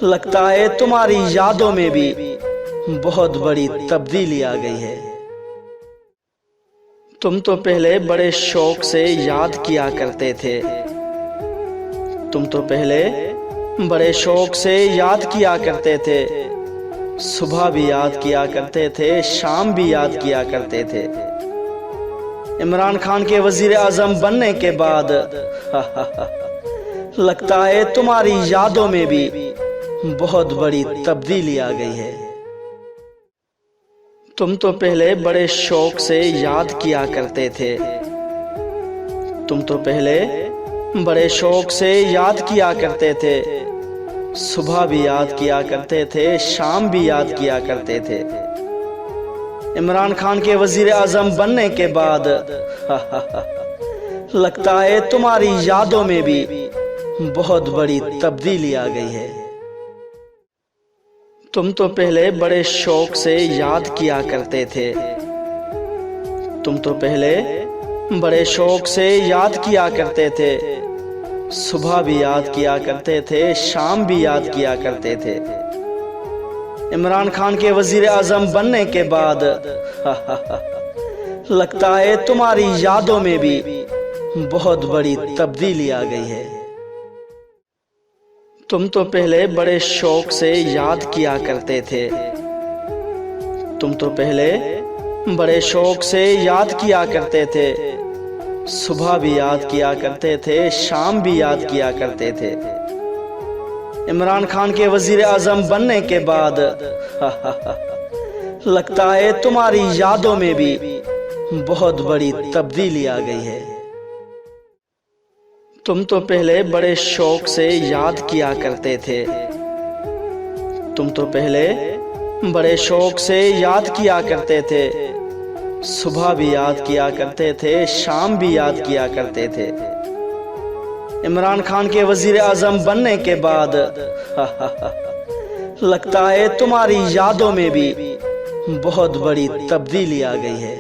लगता है तुम्हारी यादों में भी बहुत बड़ी तब्दीली आ गई है। तुम तो पहले बड़े शौक से याद किया करते थे। तुम तो पहले बड़े शौक से याद किया करते थे। सुबह भी याद किया करते थे, शाम भी याद किया करते थे। इमरान खान के वजीर आजम बनने के बाद लगता है तुम्हारी यादों में भी बहुत बड़ी तब्दीली आ गई है। तुम तो पहले बड़े शौक से याद किया करते थे। तुम तो पहले बड़े शौक से याद किया करते थे। सुबह भी याद किया करते थे, शाम भी याद किया करते थे। इमरान खान के वजीर आजम बनने के बाद लगता है तुम्हारी यादों में भी बहुत बड़ी तब्दीली आ गई है। तुम तो पहले बड़े शौक से याद किया करते थे। तुम तो पहले बड़े शौक से याद किया करते थे। सुबह भी याद किया करते थे, शाम भी याद किया करते थे। इमरान खान के वजीर आजम बनने के बाद लगता है तुम्हारी यादों में भी बहुत बड़ी तब्दीली आ गई है। तुम तो पहले बड़े शौक से याद किया करते थे। तुम तो पहले बड़े शौक से याद किया करते थे। सुबह भी याद किया करते थे, शाम भी याद किया करते थे। इमरान खान के वजीर आजम बनने के बाद लगता है तुम्हारी यादों में भी बहुत बड़ी तब्दीली आ गई है। तुम तो पहले बड़े शौक से याद किया करते थे। तुम तो पहले बड़े शौक से याद किया करते थे। सुबह भी याद किया करते थे, शाम भी याद किया करते थे। इमरान खान के वजीर आजम बनने के बाद लगता है तुम्हारी यादों में भी बहुत बड़ी तब्दीली आ गई है।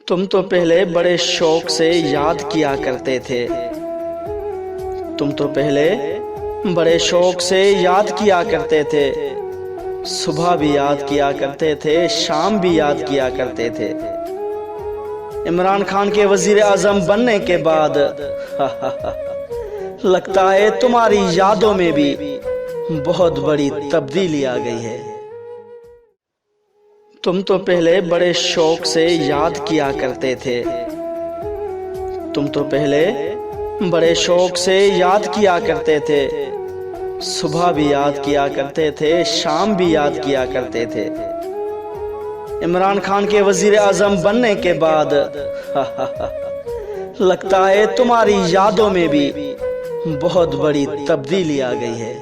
तुम तो पहले बड़े शौक से याद किया करते थे। तुम तो पहले बड़े शौक से याद किया करते थे। सुबह भी याद किया करते थे, शाम भी याद किया करते थे। इमरान खान के वजीर आजम बनने के बाद लगता है तुम्हारी यादों में भी बहुत बड़ी तब्दीली आ गई है। तुम तो पहले बड़े शौक से याद किया करते थे। तुम तो पहले बड़े शौक से याद किया करते थे। सुबह भी याद किया करते थे, शाम भी याद किया करते थे। इमरान खान के वजीर आजम बनने के बाद लगता है तुम्हारी यादों में भी बहुत बड़ी तब्दीली आ गई है।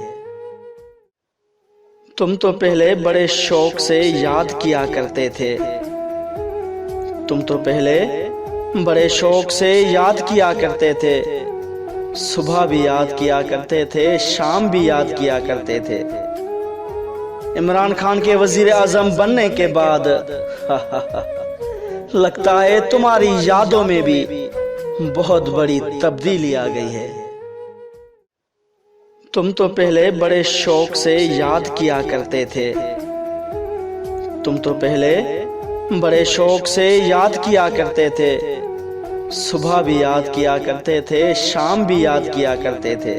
तुम तो पहले बड़े शौक से याद किया करते थे। तुम तो पहले बड़े शौक से याद किया करते थे। सुबह भी याद किया करते थे, शाम भी याद किया करते थे। इमरान खान के वजीर आजम बनने के बाद लगता है तुम्हारी यादों में भी बहुत बड़ी तब्दीली आ गई है। तुम तो पहले बड़े शौक से याद किया करते थे। तुम तो पहले बड़े शौक से याद किया करते थे। सुबह भी याद किया करते थे, शाम भी याद किया करते थे।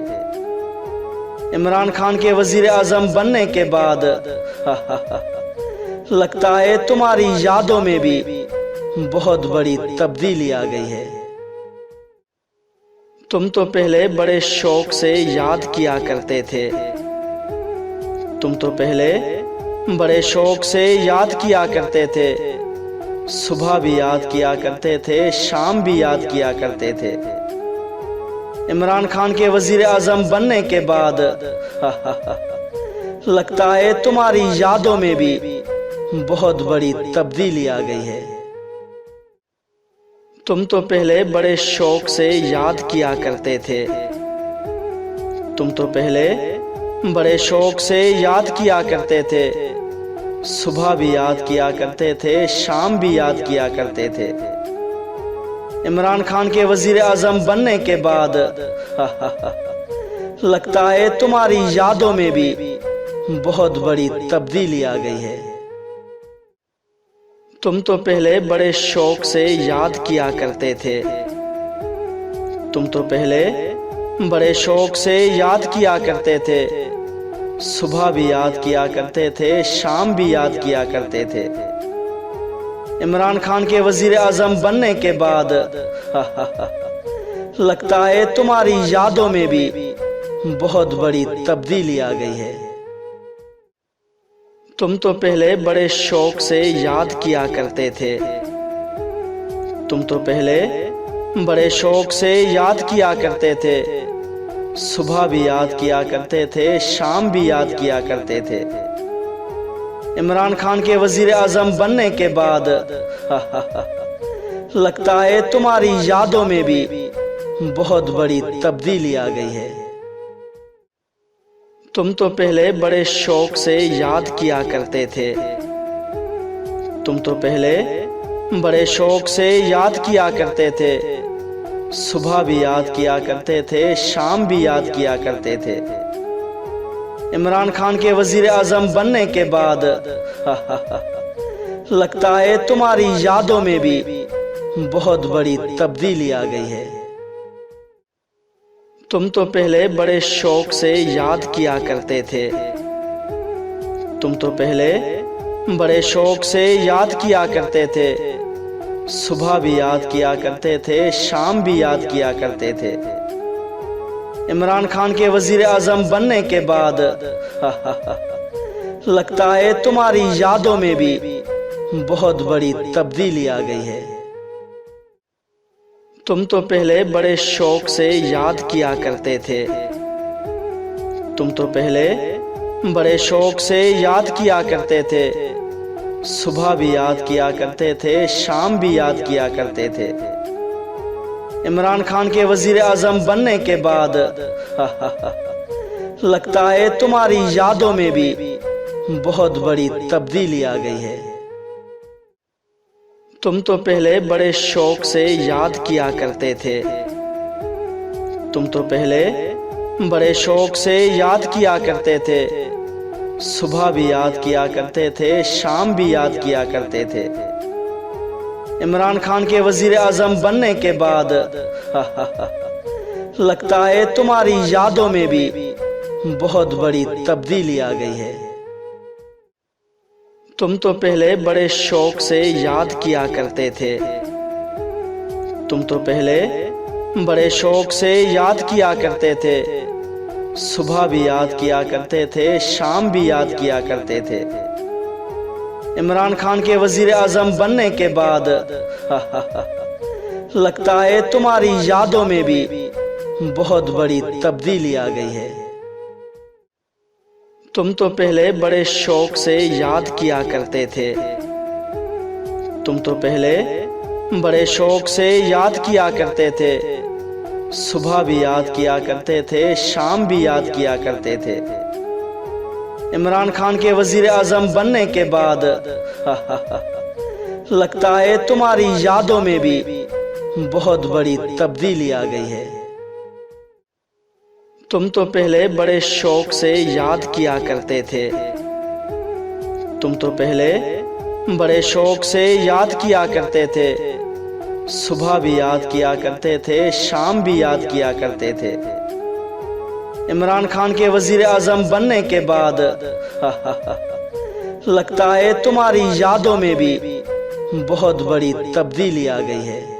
इमरान खान के वजीर आजम बनने के बाद लगता है तुम्हारी यादों में भी बहुत बड़ी तब्दीली आ गई है। तुम तो पहले बड़े शौक से याद किया करते थे। तुम तो पहले बड़े शौक से याद किया करते थे। सुबह भी याद किया करते थे, शाम भी याद किया करते थे। इमरान खान के वजीर आजम बनने के बाद लगता है तुम्हारी यादों में भी बहुत बड़ी तब्दीली आ गई है। तुम तो पहले बड़े शौक से याद किया करते थे। तुम तो पहले बड़े शौक से याद किया करते थे। सुबह भी याद किया करते थे, शाम भी याद किया करते थे। इमरान खान के वजीर आजम बनने के बाद लगता है तुम्हारी यादों में भी बहुत बड़ी तब्दीली आ गई है। तुम तो पहले बड़े शौक से याद किया करते थे। तुम तो पहले बड़े शौक से याद किया करते थे। सुबह भी याद किया करते थे, शाम भी याद किया करते थे। इमरान खान के वजीर आजम बनने के बाद लगता है तुम्हारी यादों में भी बहुत बड़ी तब्दीली आ गई है। तुम तो पहले बड़े शौक से याद किया करते थे। तुम तो पहले बड़े शौक से याद किया करते थे। सुबह भी याद किया करते थे, शाम भी याद किया करते थे। इमरान खान के वजीर आजम बनने के बाद लगता है तुम्हारी यादों में भी बहुत बड़ी तब्दीली आ गई है। तुम तो पहले बड़े शौक से याद किया करते थे। तुम तो पहले बड़े शौक से याद किया करते थे। सुबह भी याद किया करते थे, शाम भी याद किया करते थे। इमरान खान के वजीर आजम बनने के बाद लगता है तुम्हारी यादों में भी बहुत बड़ी तब्दीली आ गई है। तुम तो पहले बड़े शौक से याद किया करते थे। तुम तो पहले बड़े शौक से याद किया करते थे। सुबह भी याद किया करते थे, शाम भी याद किया करते थे। इमरान खान के वजीर आजम बनने के बाद लगता है तुम्हारी यादों में भी बहुत बड़ी तब्दीली आ गई है। तुम तो पहले बड़े शौक से याद किया करते थे। तुम तो पहले बड़े शौक से याद किया करते थे। सुबह भी याद किया करते थे, शाम भी याद किया करते थे। इमरान खान के वजीर आजम बनने के बाद लगता है तुम्हारी यादों में भी बहुत बड़ी तब्दीली आ गई है। तुम तो पहले बड़े शौक से याद किया करते थे। तुम तो पहले बड़े शौक से याद किया करते थे। सुबह भी याद किया करते थे, शाम भी याद किया करते थे। इमरान खान के वजीर आजम बनने के बाद लगता है तुम्हारी यादों में भी बहुत बड़ी तब्दीली आ गई है। तुम तो पहले बड़े शौक से याद किया करते थे। तुम तो पहले बड़े शौक से याद किया करते थे। सुबह भी याद किया करते थे, शाम भी याद किया करते थे। इमरान खान के वजीर आजम बनने के बाद लगता है तुम्हारी यादों में भी बहुत बड़ी तब्दीली आ गई है। तुम तो पहले बड़े शौक से याद किया करते थे। तुम तो पहले बड़े शौक से याद किया करते थे। सुबह भी याद किया करते थे, शाम भी याद किया करते थे। इमरान खान के वजीर आजम बनने के बाद लगता है तुम्हारी यादों में भी बहुत बड़ी तब्दीली आ गई है। तुम तो पहले बड़े शौक से याद किया करते थे। तुम तो पहले बड़े शौक से याद किया करते थे। सुबह भी याद किया करते थे, शाम भी याद किया करते थे। इमरान खान के वजीर आजम बनने के बाद लगता है तुम्हारी यादों में भी बहुत बड़ी तब्दीली आ गई है।